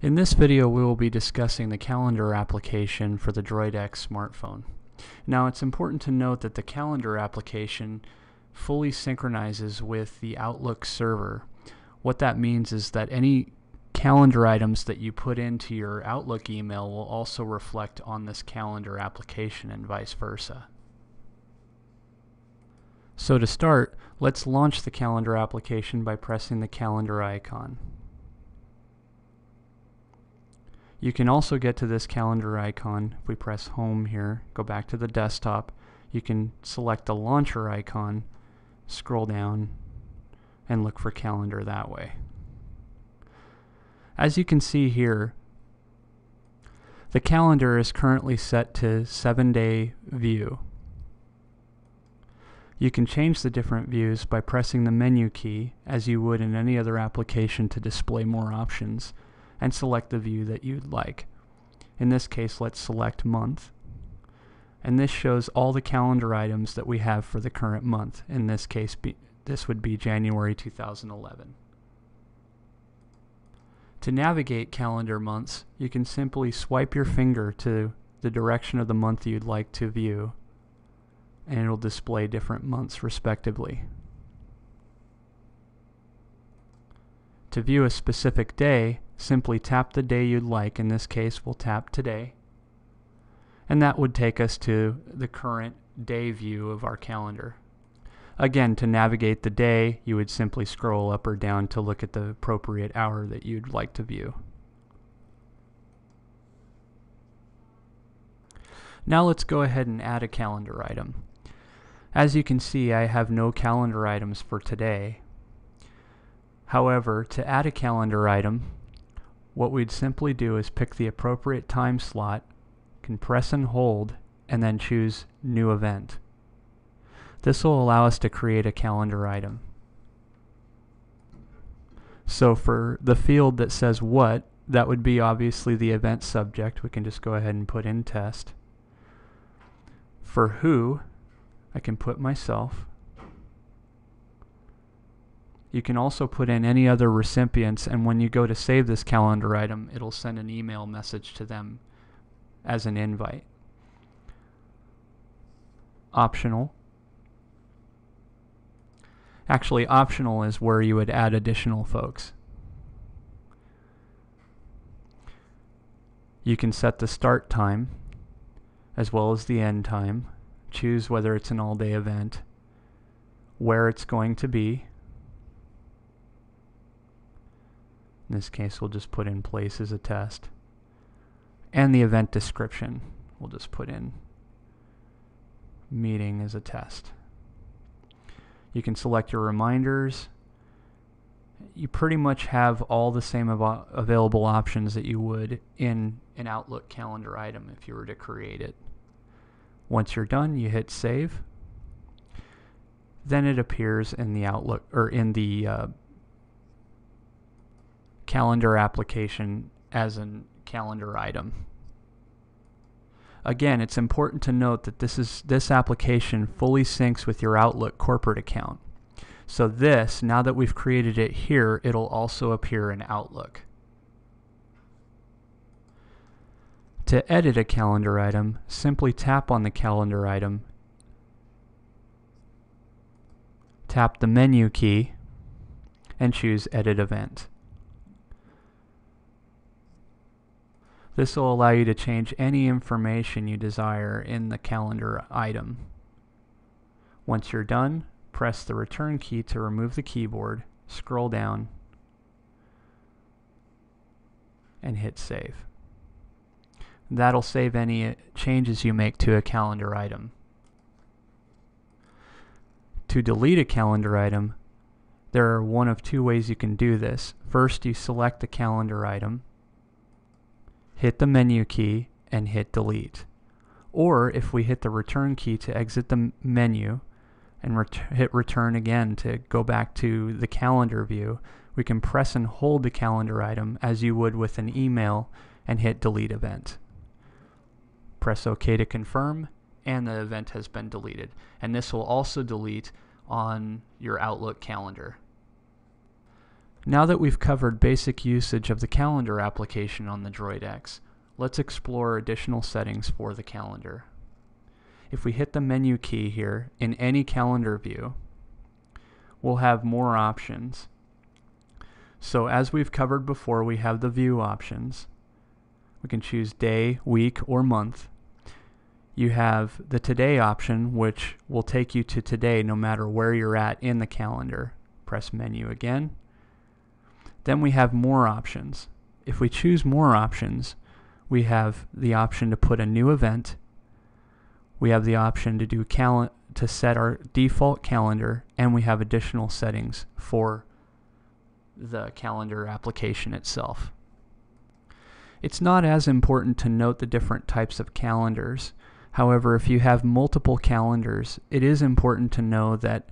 In this video, we will be discussing the calendar application for the Droid X smartphone. Now, it's important to note that the calendar application fully synchronizes with the Outlook server. What that means is that any calendar items that you put into your Outlook email will also reflect on this calendar application and vice versa. So to start, let's launch the calendar application by pressing the calendar icon. You can also get to this calendar icon if we press home here, go back to the desktop. You can select the launcher icon, scroll down, and look for calendar that way. As you can see here, the calendar is currently set to 7-day view. You can change the different views by pressing the menu key as you would in any other application to display more options, and select the view that you'd like. In this case, let's select month. And this shows all the calendar items that we have for the current month. In this case, this would be January 2011. To navigate calendar months, you can simply swipe your finger to the direction of the month you'd like to view, and it'll display different months respectively. To view a specific day, simply tap the day you'd like. In this case, we'll tap today. And that would take us to the current day view of our calendar. Again, to navigate the day, you would simply scroll up or down to look at the appropriate hour that you'd like to view. Now let's go ahead and add a calendar item. As you can see, I have no calendar items for today. However, to add a calendar item, what we'd simply do is pick the appropriate time slot, can press and hold, and then choose New Event. This will allow us to create a calendar item. So for the field that says what, that would be obviously the event subject. We can just go ahead and put in test. For who, I can put myself. You can also put in any other recipients, and when you go to save this calendar item, it'll send an email message to them as an invite. Optional. Actually, optional is where you would add additional folks. You can set the start time as well as the end time. Choose whether it's an all-day event, where it's going to be. In this case, we'll just put in place as a test. And the event description, we'll just put in meeting as a test. You can select your reminders. You pretty much have all the same available options that you would in an Outlook calendar item if you were to create it. Once you're done, you hit save. Then it appears in the Outlook or in the calendar application as a calendar item. Again, it's important to note that this application fully syncs with your Outlook corporate account. So this, now that we've created it here, it'll also appear in Outlook. To edit a calendar item, simply tap on the calendar item, tap the menu key, and choose Edit Event. This will allow you to change any information you desire in the calendar item. Once you're done, press the return key to remove the keyboard, scroll down, and hit save. That'll save any changes you make to a calendar item. To delete a calendar item, there are one of two ways you can do this. First, you select the calendar item, hit the menu key, and hit delete. Or if we hit the return key to exit the menu and hit return again to go back to the calendar view, we can press and hold the calendar item as you would with an email and hit delete event. Press OK to confirm, and the event has been deleted. And this will also delete on your Outlook calendar. Now that we've covered basic usage of the calendar application on the Droid X, let's explore additional settings for the calendar. If we hit the menu key here in any calendar view, we'll have more options. So as we've covered before, we have the view options. We can choose day, week, or month. You have the today option, which will take you to today no matter where you're at in the calendar. Press menu again. Then we have more options. If we choose more options, we have the option to put a new event. We have the option to do to set our default calendar, and we have additional settings for the calendar application itself. It's not as important to note the different types of calendars. However, if you have multiple calendars, it is important to know that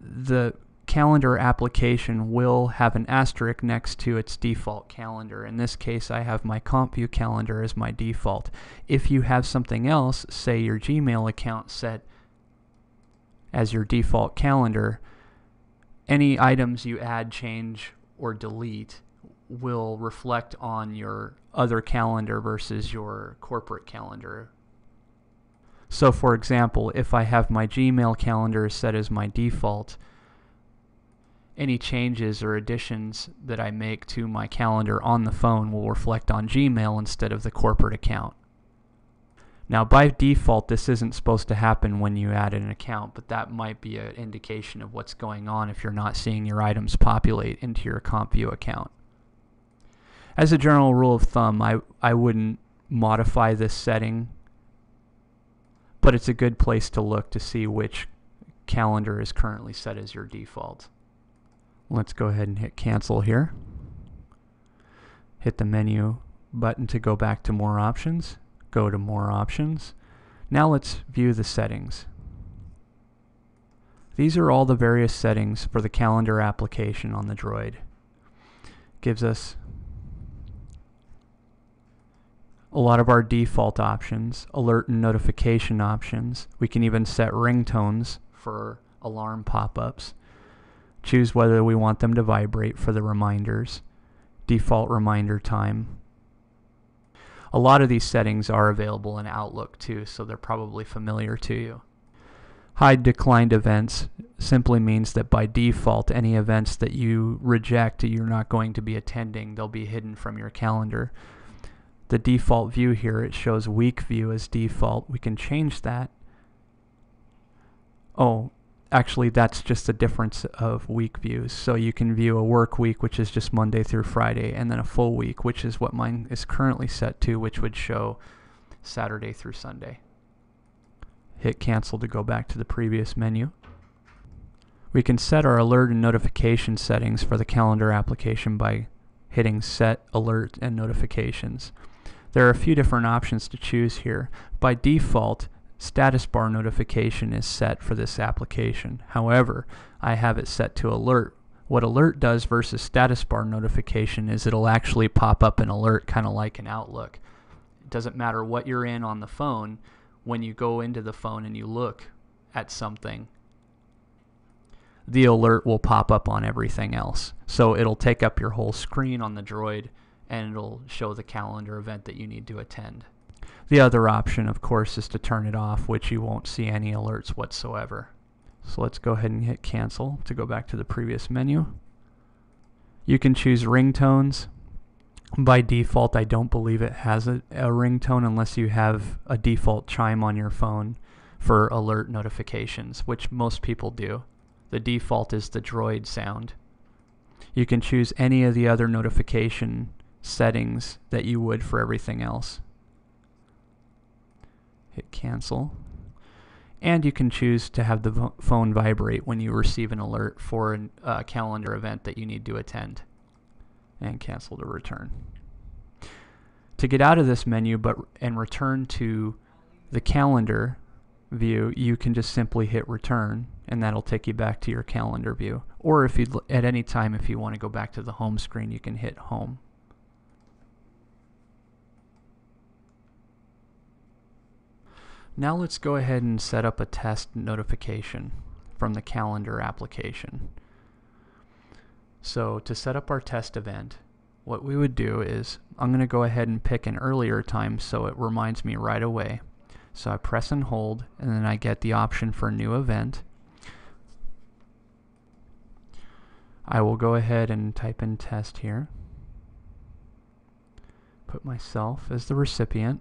the calendar application will have an asterisk next to its default calendar. In this case, I have my CompView calendar as my default. If you have something else, say your Gmail account set as your default calendar, any items you add, change, or delete will reflect on your other calendar versus your corporate calendar. So for example, if I have my Gmail calendar set as my default, any changes or additions that I make to my calendar on the phone will reflect on Gmail instead of the corporate account. Now by default, this isn't supposed to happen when you add an account, but that might be an indication of what's going on if you're not seeing your items populate into your CompView account. As a general rule of thumb, I wouldn't modify this setting, but it's a good place to look to see which calendar is currently set as your default. Let's go ahead and hit cancel here. Hit the menu button to go back to more options. Go to more options. Now let's view the settings. These are all the various settings for the calendar application on the Droid. Gives us a lot of our default options, alert and notification options. We can even set ringtones for alarm pop-ups. Choose whether we want them to vibrate for the reminders. Default reminder time. A lot of these settings are available in Outlook too, so they're probably familiar to you. Hide declined events simply means that by default, any events that you reject, you're not going to be attending. They'll be hidden from your calendar. The default view here, it shows week view as default. We can change that. Oh, actually that's just a difference of week views. So you can view a work week, which is just Monday through Friday, and then a full week, which is what mine is currently set to, which would show Saturday through Sunday. Hit cancel to go back to the previous menu. We can set our alert and notification settings for the calendar application by hitting set alert and notifications. There are a few different options to choose here. By default, status bar notification is set for this application. However, I have it set to alert. What alert does versus status bar notification is it'll actually pop up an alert, kind of like in Outlook. It doesn't matter what you're in on the phone. When you go into the phone and you look at something, the alert will pop up on everything else. So it'll take up your whole screen on the Droid, and it'll show the calendar event that you need to attend. The other option, of course, is to turn it off, which you won't see any alerts whatsoever. So let's go ahead and hit cancel to go back to the previous menu. You can choose ringtones. By default, I don't believe it has a ringtone unless you have a default chime on your phone for alert notifications, which most people do. The default is the Droid sound. You can choose any of the other notification settings that you would for everything else. Hit cancel. And you can choose to have the phone vibrate when you receive an alert for a calendar event that you need to attend. And cancel to return. To get out of this menu and return to the calendar view, you can just simply hit return, and that'll take you back to your calendar view. Or if you at any time, if you want to go back to the home screen, you can hit home. Now let's go ahead and set up a test notification from the calendar application. So to set up our test event, what we would do is I'm going to go ahead and pick an earlier time so it reminds me right away. So I press and hold, and then I get the option for new event. I will go ahead and type in test here. Put myself as the recipient.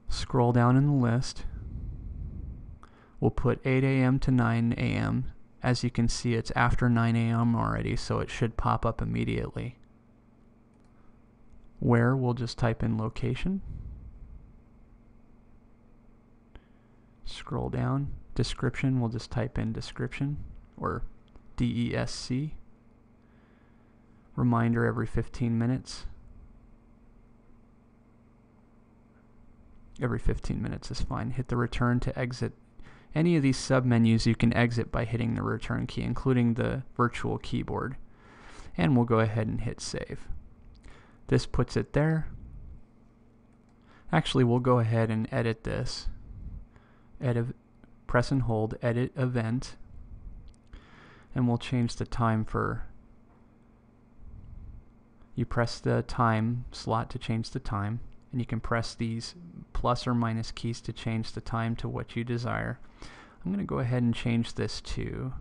Scroll down in the list. We'll put 8 a.m. to 9 a.m. As you can see, it's after 9 a.m. already, so it should pop up immediately. Where, we'll just type in location. Scroll down. Description, we'll just type in description, or DESC. Reminder every 15 minutes. Every 15 minutes is fine. Hit the return to exit. Any of these submenus you can exit by hitting the return key, including the virtual keyboard. And we'll go ahead and hit save. This puts it there. Actually, we'll go ahead and edit this. Press and hold, edit event. And we'll change the time for... You press the time slot to change the time. And you can press these plus or minus keys to change the time to what you desire. I'm going to go ahead and change this to...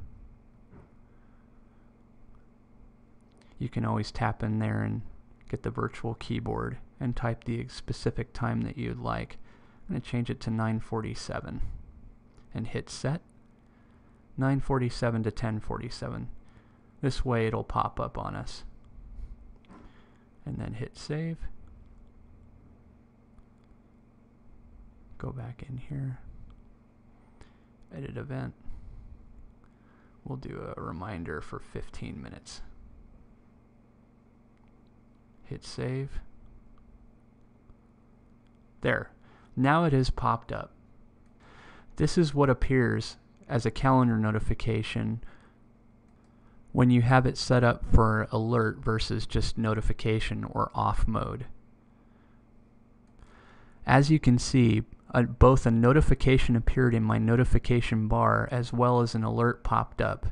You can always tap in there and get the virtual keyboard and type the specific time that you'd like. I'm going to change it to 9:47 and hit set. 9:47 to 10:47. This way it'll pop up on us. And then hit save. Go back in here, edit event. We'll do a reminder for 15 minutes. Hit save. There. Now it has popped up. This is what appears as a calendar notification when you have it set up for alert versus just notification or off mode. As you can see, both a notification appeared in my notification bar as well as an alert popped up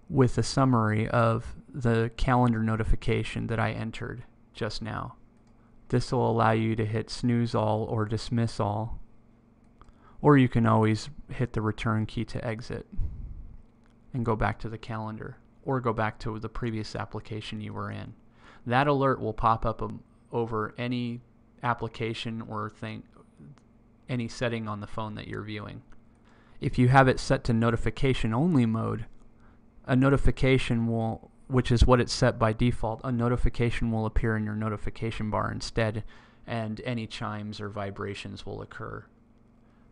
with a summary of the calendar notification that I entered just now. This will allow you to hit snooze all or dismiss all, or you can always hit the return key to exit and go back to the calendar, or go back to the previous application you were in. That alert will pop up over any application or any setting on the phone that you're viewing. If you have it set to notification only mode, a notification will, which is what it's set by default, a notification will appear in your notification bar instead, and any chimes or vibrations will occur.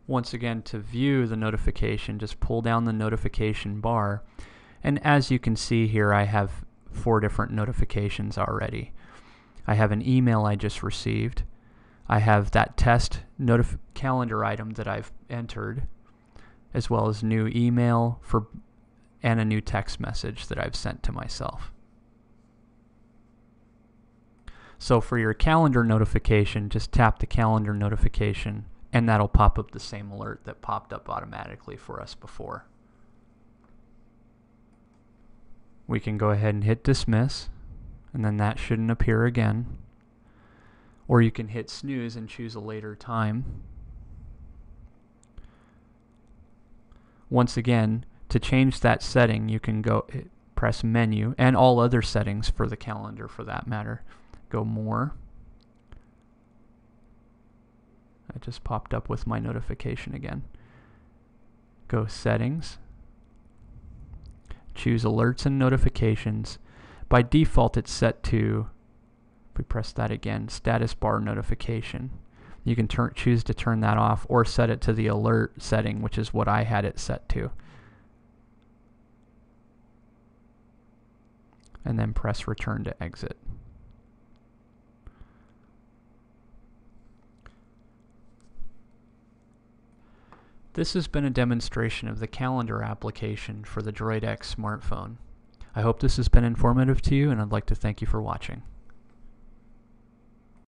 Once again, to view the notification, just pull down the notification bar, and as you can see here, I have 4 different notifications already. I have an email I just received. I have that test calendar item that I've entered, as well as new email and a new text message that I've sent to myself. So for your calendar notification, just tap the calendar notification, and that'll pop up the same alert that popped up automatically for us before. We can go ahead and hit dismiss, and then that shouldn't appear again. Or you can hit snooze and choose a later time. Once again, to change that setting, you can go press menu, and all other settings for the calendar for that matter. Go more. It just popped up with my notification again. Go settings. Choose alerts and notifications. By default it's set to, if we press that again, status bar notification. You can choose to turn that off or set it to the alert setting, which is what I had it set to. And then press return to exit. This has been a demonstration of the calendar application for the Droid X smartphone. I hope this has been informative to you, and I'd like to thank you for watching.